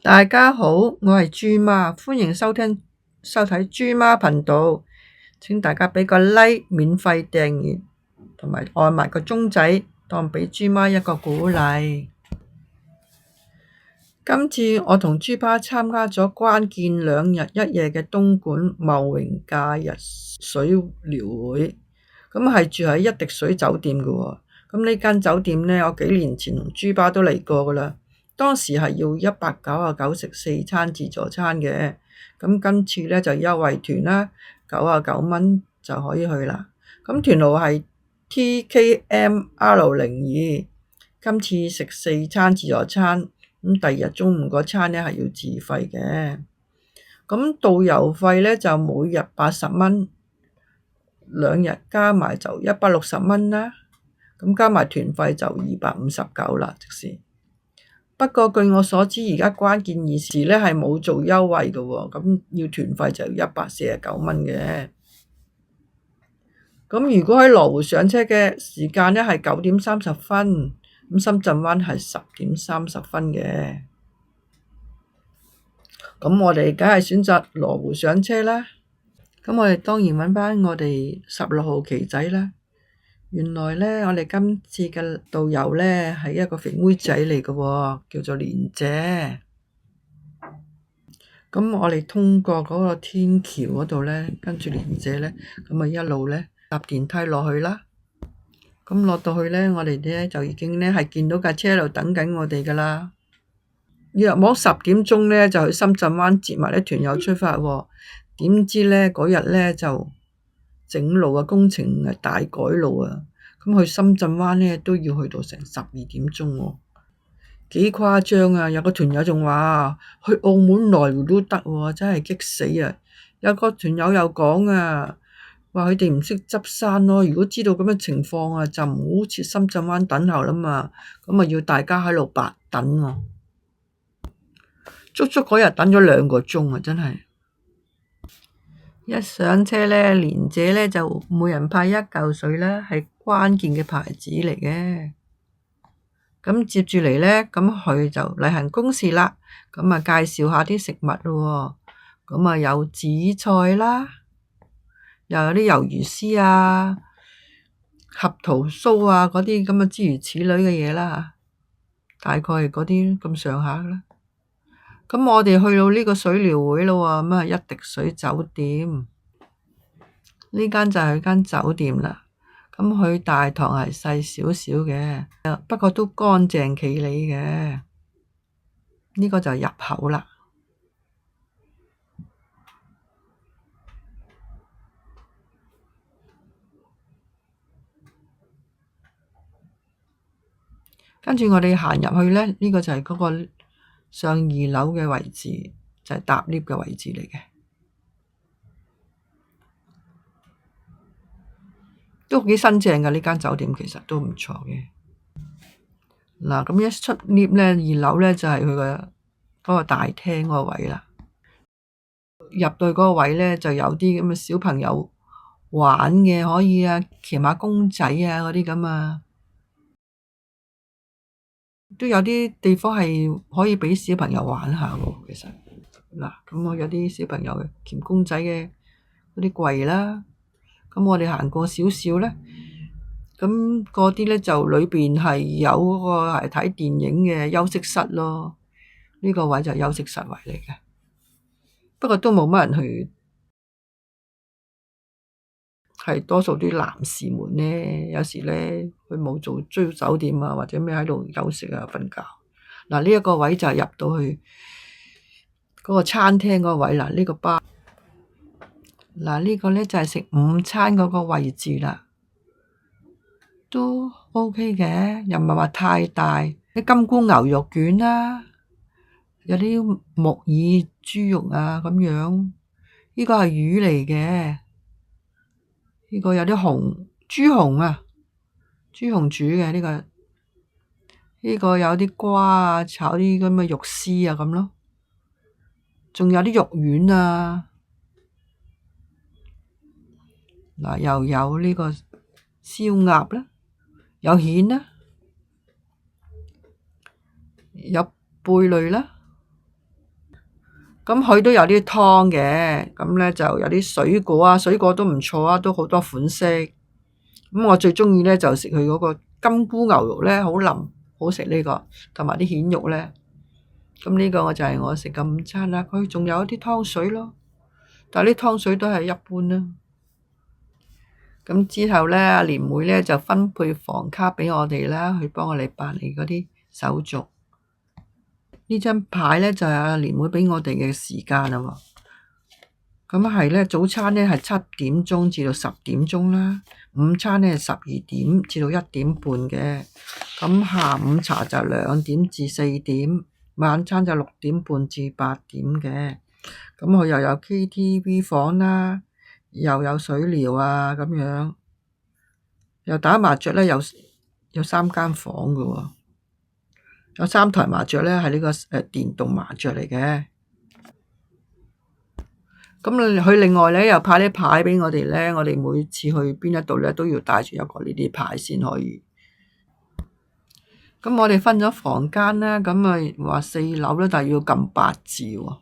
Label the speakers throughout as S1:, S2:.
S1: 大家好，我係豬媽，歡迎收睇豬媽頻道。請大家俾個 like，免費訂閱，同埋按埋個鐘仔，當俾豬媽一個鼓勵。今次我同豬媽參加咗關鍵2日1夜嘅東莞茂榮假日水療會，咁係住喺一滴水酒店嘅喎。咁呢間酒店呢，我幾年前同豬媽都嚟過噶啦。當時係要199食4餐自助餐嘅，咁今次呢就優惠團啦，99蚊就可以去啦。咁團號係 TKMR02，今次食4餐自助餐。咁第二日中午嗰餐呢係要自費嘅，咁導遊費呢就每日80蚊，2日加埋就160蚊啦，咁加埋團費就259啦，即是。不過據我所知，而家關鍵2時呢係冇做優惠嘅喎，咁要團費就149蚊嘅。咁如果喺羅湖上車嘅時間呢係9點30分。咁深圳灣係10點30分嘅，咁我哋梗係選擇羅湖上車啦。咁我哋當然揾返我哋16號旗仔啦。原來呢，我哋今次嘅導遊呢係一個肥妹仔嚟嘅喎，叫做蓮姐。咁我哋通過嗰個天橋嗰度呢，跟住蓮姐呢，咁啊一路呢搭電梯落去啦。咁落到去呢，我哋呢就已經呢係見到架車喺度等緊我哋噶啦。約莫10點鐘呢，就去深圳灣接埋啲團友出發喎。點知呢嗰日呢就整路啊，工程係大改路啊。咁去深圳灣呢都要去到成12點鐘喎，幾誇張啊！有個團友仲話去澳門來回都得喎，真係激死啊！有個團友又講啊，話佢哋唔識執生咯。如果知道咁嘅情況啊，就唔好似深圳灣等候啦嘛。咁啊要大家喺度白等喎，足足嗰日等咗2個鐘啊！真係一上車呢，蓮姐呢就每人派1嚿水啦，係關鍵嘅牌子嚟嘅。咁接住嚟呢，咁佢就例行公事啦。咁啊介紹下啲食物咯。咁啊有紫菜啦，又有啲魷魚絲啊、合桃酥啊嗰啲咁嘅諸如此類嘅嘢啦。大概係嗰啲咁上下啦。咁我哋去到呢個水療會咯，咁啊一滴水酒店，呢間就係佢間酒店啦。咁佢大堂係細少少嘅，不過都乾淨企理嘅。呢個就係入口啦。跟住我哋行入去呢，呢個就係嗰個上2樓嘅位置，就係搭 lift 嘅位置嚟嘅，都幾新淨嘅。呢間酒店其實都唔錯嘅。嗱，咁一出 lift 呢，2樓呢就係佢嘅嗰個大廳嗰個位啦。入到嗰個位呢，就有啲咁嘅小朋友玩嘅，可以啊，騎馬公仔啊嗰啲咁啊。都有啲地方係可以俾小朋友玩下喎，其實嗱，咁我有啲小朋友嘅鉗公仔嘅嗰啲櫃啦，咁我哋行過少少咧，咁嗰啲咧就裏邊係有嗰個係睇電影嘅休息室咯，呢個位就係休息室位嚟嘅，不過都冇乜人去。係多數啲男士們呢，有時呢，佢冇做追酒店啊，或者咩喺度休息啊、瞓覺。嗱，呢一個位就係入到去嗰個餐廳嗰個位啦。呢個吧，嗱，呢個呢就係食午餐嗰個位置啦，都 OK 嘅，又唔係話太大。啲金菇牛肉卷啦，有啲木耳豬肉啊咁樣。呢個係魚嚟嘅。呢個有啲豬紅啊，豬紅煮嘅呢個，呢個有啲瓜啊，炒啲咁嘅肉絲啊咁咯，仲有啲肉丸啊，嗱又有呢個燒鴨啦，有蜆啦，有貝類啦，咁佢都有啲湯嘅，咁咧就有啲水果啊，水果都唔錯啊，都好多款式。咁我最中意咧就食佢嗰個金菇牛肉咧，好腍，好食呢個，同埋啲蜆肉咧。咁呢個我就係我食嘅午餐啦。佢仲有啲湯水咯，但係啲湯水都係一般啦。咁之後咧，阿蓮妹咧就分配房卡俾我哋啦，去幫我哋辦理嗰啲手續。呢張牌咧就係阿蓮妹俾我哋嘅時間啦。咁係咧，早餐咧係7點鐘至到10點鐘啦，午餐咧係12點至到1點半嘅。咁下午茶就2點至4點，晚餐就6點半至8點嘅。咁佢又有 KTV 房啦，又有水療啊咁樣，又打麻雀咧，有3間房㗎喎，有3台麻雀咧係呢個電動麻雀嚟嘅。咁佢另外咧又派啲牌俾我哋咧，我哋每次去邊一度咧都要帶住一個呢啲牌先可以。咁我哋分咗房間啦，咁啊話4樓咧，但係要撳8字喎，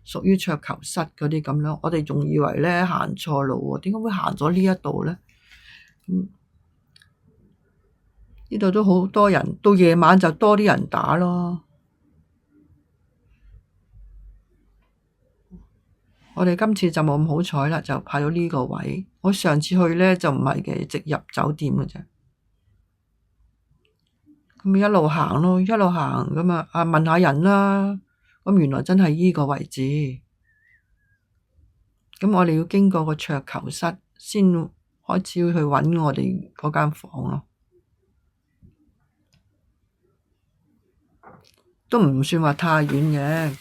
S1: 屬於桌球室嗰啲咁樣。我哋仲以為咧行錯路喎，點解會行咗呢一度咧？呢度都好多人，到夜晚就多啲人打咯。我哋今次就冇咁好彩啦，就派咗呢個位。我上次去咧就唔係嘅，直入酒店嘅啫。咁一路行咯，一路行咁啊問下人啦。咁原來真係呢個位置。咁我哋要經過個桌球室先開始去揾我哋嗰間房咯。都唔算話太遠嘅。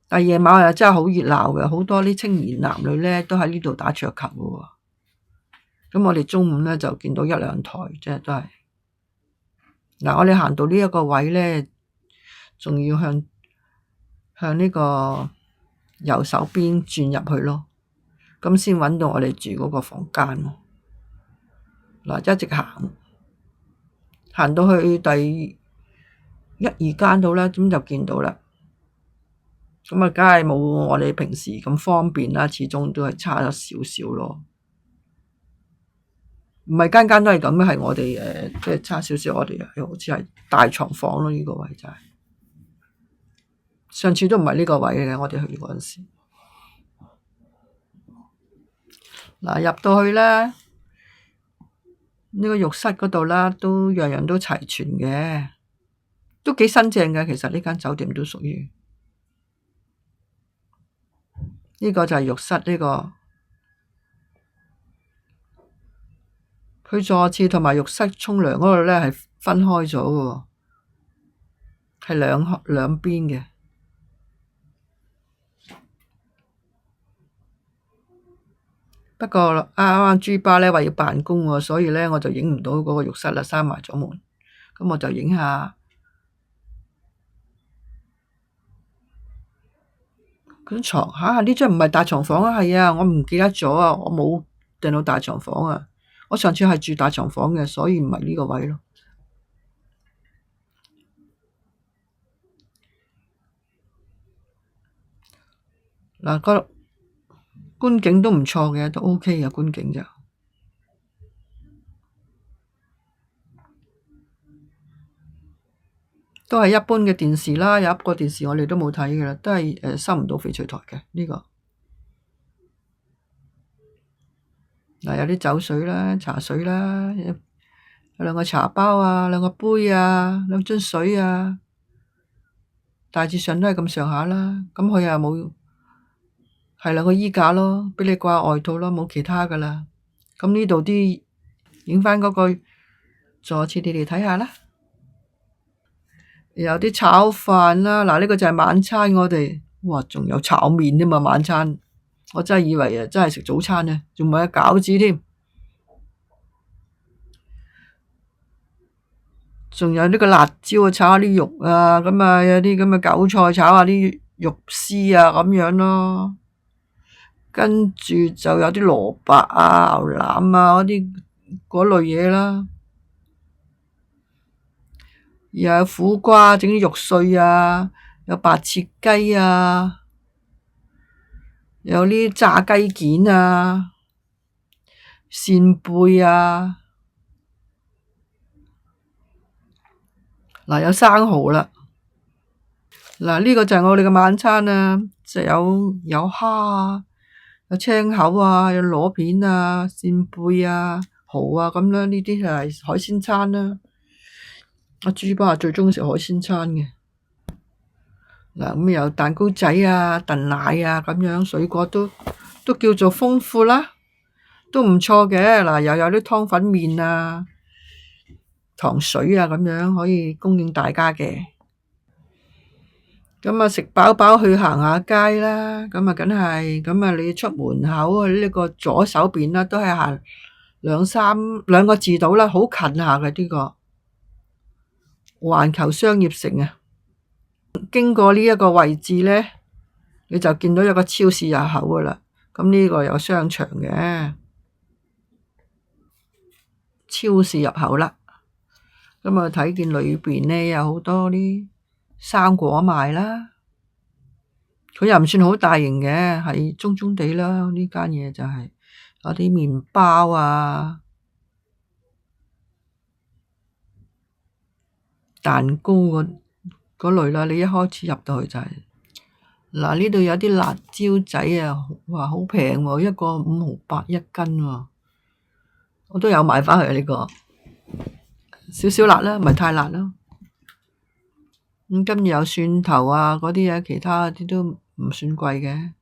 S1: 但係夜晚又真係好熱鬧嘅，好多啲青年男女咧都喺呢度打桌球嘅喎。咁我哋中午咧就見到1-2台，即係都係。嗱，我哋行到呢一個位咧，仲要向呢個右手邊轉入去咯，咁先揾到我哋住嗰個房間咯。嗱，一直行到去第1-2間度啦，咁就見到啦。咁啊，梗係冇我哋平時咁方便啦，始終都係差咗少少咯。唔係間間都係咁嘅，係我哋即係差少少。我哋好似係大床房咯，呢個位就係。上次都唔係呢個位嘅，我哋去嗰陣時。嗱，入到去咧，呢個浴室嗰度啦，都樣樣都齊全嘅，都幾新淨嘅。其實呢間酒店都屬於。呢個就係浴室，呢個佢坐廁同埋浴室沖涼嗰度咧係分開咗嘅，係兩邊嘅。不過啱啱豬爸咧話要辦公喎，所以咧我就影唔到嗰個浴室啦，閂埋咗門。咁我就影下嗰張床嚇，呢張唔係大床房啊，係啊，我唔記得咗啊，我冇訂到大床房啊。我上次係住大床房嘅，所以唔係呢個位咯。嗱，個觀景都唔錯嘅，都 OK 嘅觀景就。都係一般嘅電視啦，有一個電視我哋都冇睇嘅啦，都係收唔到翡翠台嘅呢個。嗱，有啲酒水啦、茶水啦，有2個茶包啊、2個杯啊、2樽水啊，大致上都係咁上下啦。咁佢又冇係2個衣架咯，俾你掛外套咯，冇其他噶啦。咁呢度啲影返嗰個座次，你哋睇下啦。有啲炒飯啦，嗱，呢個就係晚餐我哋，哇，仲有炒麵添嘛晚餐，我真係以為真係食早餐啊，仲有餃子添，仲有呢個辣椒啊，炒下啲肉啊，咁啊有啲咁嘅韭菜炒下啲肉絲啊咁樣咯，跟住就有啲蘿蔔啊、牛腩啊嗰啲嗰類嘢啦。又有苦瓜整啲肉碎啊，有白切雞啊，有啲炸雞件啊，扇貝啊，嗱有生蠔啦，嗱呢個就係我哋嘅晚餐啊，就有蝦啊，有青口啊，有螺片啊，扇貝啊，蠔啊咁啦，呢啲係海鮮餐啦。阿豬爸最鍾意食海鮮餐嘅。嗱咁有蛋糕仔啊、燉奶啊咁樣，水果都叫做豐富啦，都唔錯嘅。嗱又有啲湯粉麵啊、糖水啊咁樣可以供應大家嘅。咁啊食飽飽去行下街啦，咁啊梗係，咁啊你出門口呢個左手邊啦，都係行兩個字到啦，好近下嘅呢個環球商業城啊。經過呢一個位置呢，你就見到有個超市入口噶啦。咁呢個有商場嘅超市入口啦。咁啊睇見裏邊呢有好多啲生果賣啦。佢又唔算好大型嘅，係中中地啦。呢間嘢就係有啲麵包啊、蛋糕嗰類啦。你一開始入到去就係嗱，呢度有啲辣椒仔啊，哇好平喎，一個5.8毫一斤喎。我都有買返去呢個，少少辣啦，唔係太辣啦。咁跟住有蒜頭啊嗰啲啊，其他啲都唔算貴嘅。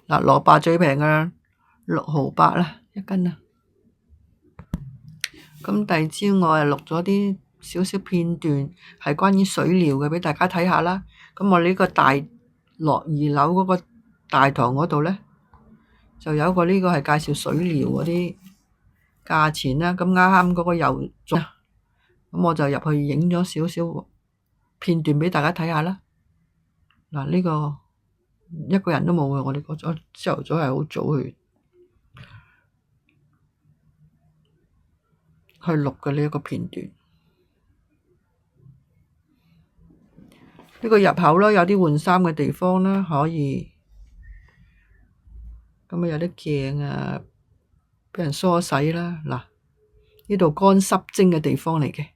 S1: 嗱，蘿蔔最平嘅6.8毫啦一斤啊。咁第二朝我錄咗啲少少片段，係關於水療嘅，俾大家睇下啦。咁我呢個落2樓嗰個大堂嗰度呢，就有個呢個係介紹水療嗰啲價錢啦。咁啱啱嗰個油樽，咁我就入去影咗少少片段俾大家睇下啦。嗱，呢個一個人都冇嘅，我哋朝頭早係好早去錄嘅呢一個片段。呢個入口啦，有啲換衫嘅地方啦，可以咁啊，有啲鏡啊，俾人梳洗啦。嗱，呢度乾濕蒸嘅地方嚟嘅。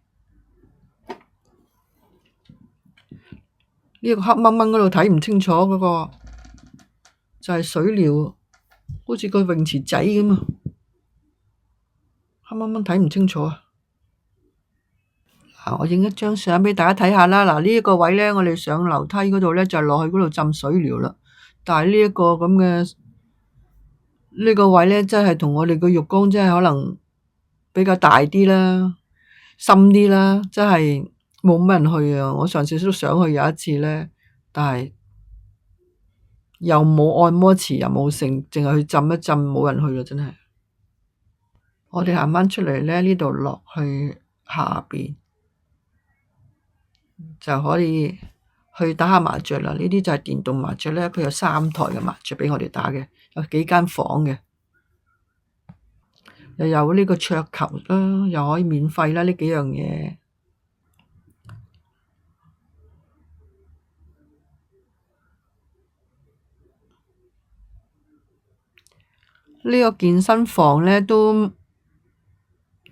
S1: 呢個黑掹掹嗰度睇唔清楚嗰個就係水療，好似個泳池仔咁啊，黑掹掹睇唔清楚啊。我影一張相俾大家睇下啦。嗱，呢一個位咧，我哋上樓梯嗰度咧就落去嗰度浸水療啦。但係呢一個咁嘅呢個位咧，真係同我哋個浴缸真係可能比較大啲啦，深啲啦，真係冇乜人去啊。我上次都想去有一次咧，但係又冇按摩池，又冇剩，淨係去浸一浸，冇人去啊，真係。我哋行返出嚟咧，呢度落去下邊就可以去打下麻雀啦。呢啲就係電動麻雀咧，佢有3台嘅麻雀俾我哋打嘅，有幾間房嘅，又有呢個桌球啦，又可以免費啦，呢幾樣嘢。呢個健身房咧都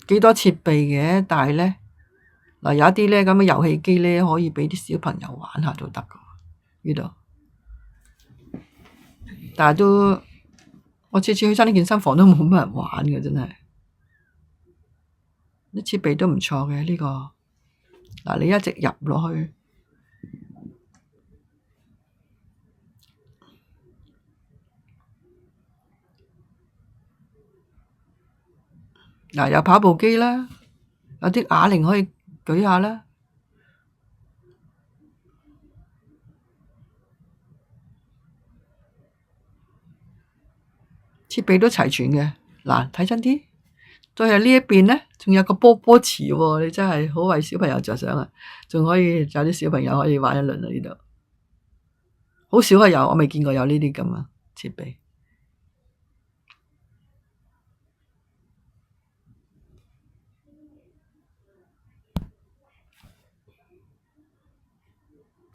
S1: 幾多設備嘅，但係咧嗱有一啲咧咁嘅遊戲機咧，可以俾啲小朋友玩下都得噶呢度。但係都我次次去親啲健身房都冇乜人玩嘅，真係啲設備都唔錯嘅呢個。嗱，你一直入落去，嗱有跑步機啦，有啲啞鈴可以舉下啦，設備都齊全嘅。嗱，睇真啲，再係呢一邊咧，仲有個波波池喎，你真係好為小朋友着想啊！仲可以有啲小朋友可以玩一輪啊！呢度好少係有，我未見過有呢啲咁嘅設備。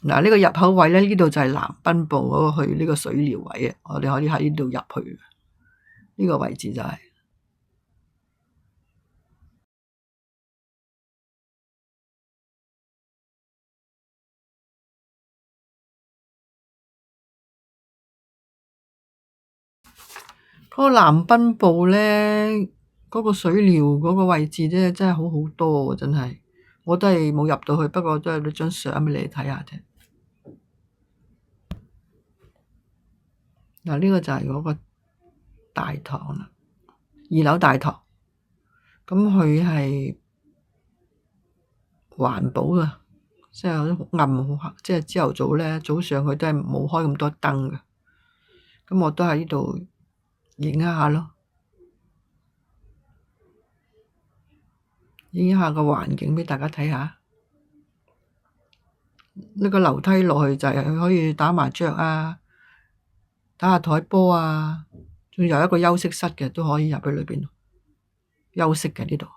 S1: 嗱，呢個入口位咧，呢度就係南濱部嗰個去呢個水療位啊，我哋可以喺呢度入去，呢個位置就係。嗰個南濱部咧，嗰個水療嗰個位置咧，真係好好多喎，真係，我都係冇入到去，不過都有呢張相俾你睇下啫。嗱，呢個就係嗰個大堂啦，2樓大堂，咁佢係環保㗎，即係好暗好黑，即係朝頭早咧，早上佢都係冇開咁多燈嘅，咁我都喺呢度影一下咯，影一下個環境俾大家睇下。呢個樓梯落去就係可以打麻雀啊，打下台波啊，仲有一個休息室嘅，都可以入去裏邊休息嘅呢度。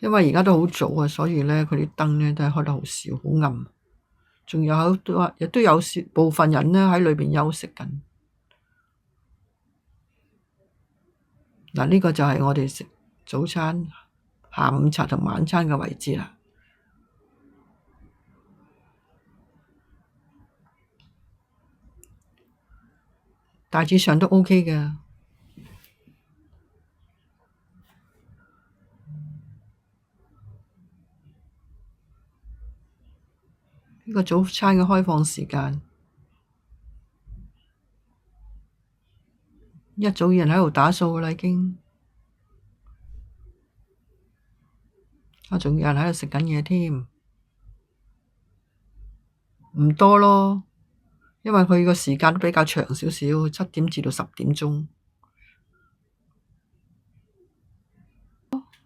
S1: 因為而家都好早啊，所以咧佢啲燈咧都係開得好少，好暗。仲有好多，亦都有部分人咧喺裏邊休息緊。嗱，呢個就係我哋食早餐、下午茶同晚餐嘅位置啦。大致上都 OK 嘅。呢個早餐嘅開放時間，一早有人喺度打掃㗎啦，已經。仲有人喺度食緊嘢添，唔多咯，因為佢個時間都比較長少少，7點至到10點鐘。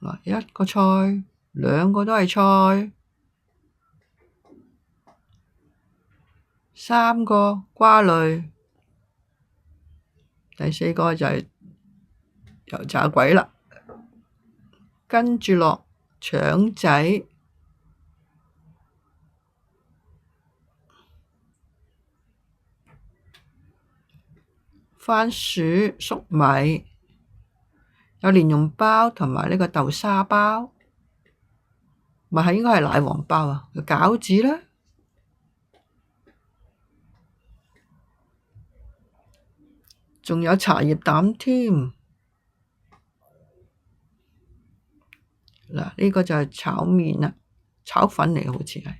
S1: 嗱，一個菜，兩個都係菜，三個瓜類，第4個就係油炸鬼啦，跟住落腸仔、番薯、粟米，有蓮蓉包同埋呢個豆沙包，咪係應該係奶黃包啊，餃子啦，仲有茶葉蛋添。嗱，呢個就係炒麵啦，炒粉嚟，好似係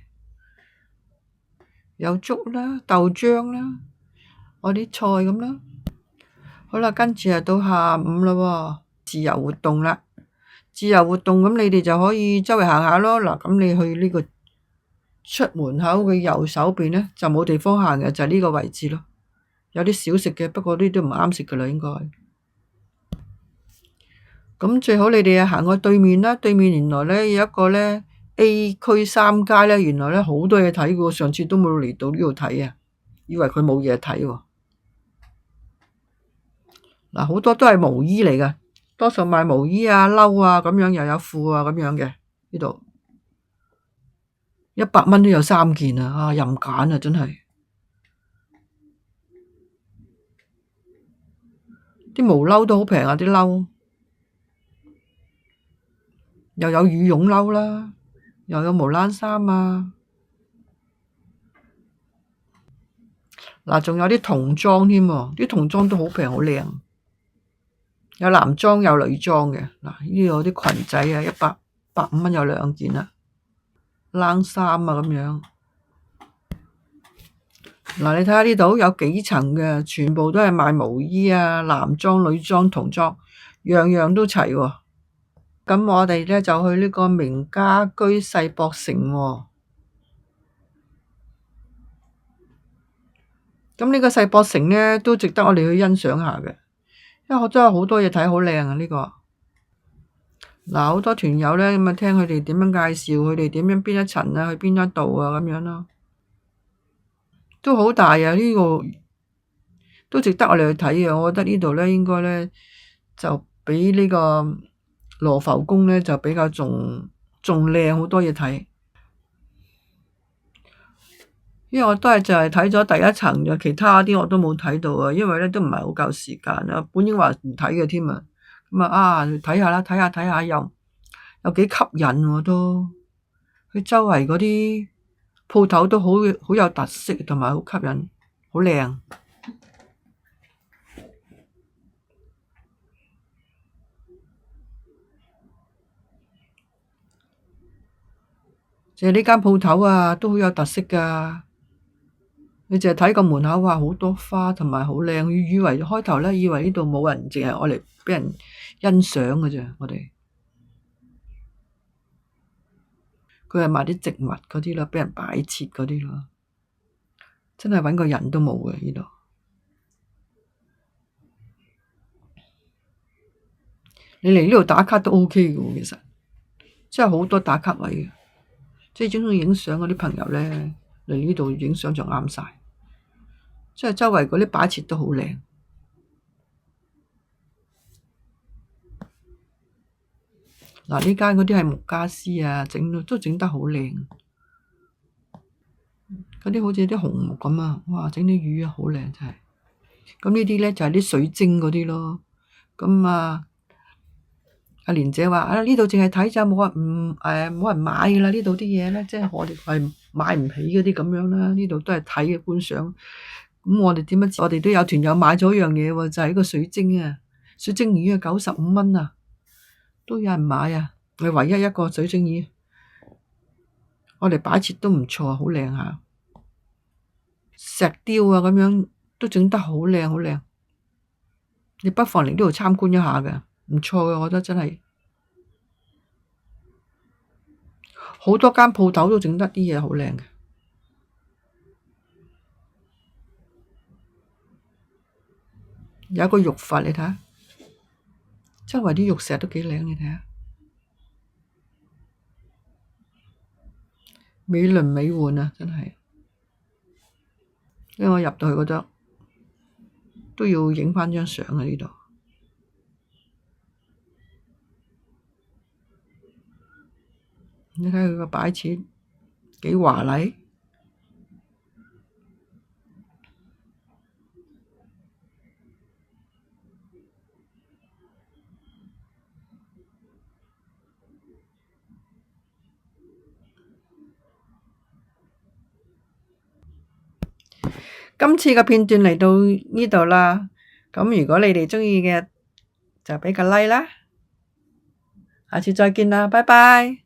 S1: 有粥啦、豆漿啦，我啲菜咁啦。好啦，跟住就到下午啦喎，自由活動啦。自由活動咁，你哋就可以周圍行下咯。嗱，咁你去呢個出門口嘅右手邊咧，就冇地方行嘅，就係呢個位置咯。有啲小食嘅，不過呢啲唔啱食噶啦，應該。咁最好你哋行過對面啦，對面原來咧有一個咧 A 區3街咧，原來咧好多嘢睇嘅，上次都冇嚟到呢度睇啊，以為佢冇嘢睇喎。嗱，好多都係毛衣嚟嘅，多數賣毛衣啊、褸啊咁樣，又有褲啊咁樣嘅呢度，100蚊都有3件啊！任揀啊，真係啲毛褸都好平啊，啲褸又有羽絨褸啦，又有毛冷衫啊。嗱，仲有啲童裝添喎，啲童裝都好平好靚，有男裝有女裝嘅。嗱，呢度啲裙仔啊，150蚊有2件啦，冷衫啊咁樣。嗱，你睇下呢度有幾層嘅，全部都係賣毛衣啊，男裝、女裝、童裝，樣樣都齊喎。咁我哋咧就去呢個名家居世博城喎。咁呢個世博城咧都值得我哋去欣賞下嘅，因為我真係好多嘢睇，好靚啊呢個。嗱，好多團友咧咁啊，聽佢哋點樣介紹，佢哋點樣邊一層啊，去邊一度啊咁樣咯，都好大啊！呢個都值得我哋去睇啊！我覺得呢度咧應該咧就比呢個羅浮宮咧就比較仲靚，好多嘢睇。因為我都係就係睇咗第一層嘅，其他啲我都冇睇到啊，因為咧都唔係好夠時間啊。本應話唔睇嘅添啊，咁睇下啦，睇下又幾吸引喎都。佢周圍嗰啲鋪頭都好有特色，同埋好吸引，好靚。就係呢間鋪頭啊，都好有特色噶。你淨係睇個門口話好多花，同埋好靚。以為開頭咧，以為呢度冇人，淨係愛嚟俾人欣賞嘅啫。我哋佢係賣啲植物嗰啲啦，俾人擺設嗰啲咯。真係搵個人都冇嘅呢度。你嚟呢度打卡都 OK 嘅喎，其實真係好多打卡位嘅。即係中意影相嗰啲朋友咧，嚟呢度影相就啱晒。即係周圍嗰啲擺設都好靚。嗱，呢間嗰啲係木家私啊，都整得好靚。嗰啲好似啲紅木咁啊，哇！整啲魚啊，好靚真係。咁呢啲咧就係啲水晶嗰啲咯。咁阿蓮姐話呢度淨係睇咋，冇人買噶啦。呢度啲嘢咧，即係我哋係買唔起嗰啲咁樣啦。呢度都係睇嘅觀賞。咁我哋點樣？我哋都有團友買咗一樣嘢喎，就係個水晶啊，水晶魚啊，95蚊啊，都有人買啊。係唯一一個水晶魚，我哋擺設都唔錯，好靚下。石雕啊，咁樣都整得好靚好靚。你不妨嚟呢度參觀一下嘅，唔錯嘅，我覺得真係。好多間鋪頭都整得啲嘢好靚嘅。有一個玉佛，你睇下，周圍啲玉石都幾靚，你睇下，美輪美奐啊，真係。因為我入到去覺得都要影返張相喺呢度。你睇佢個擺設幾華麗。今次嘅片段嚟到呢度啦，咁如果你哋鍾意嘅就畀個 like 啦，下次再見啦，拜拜。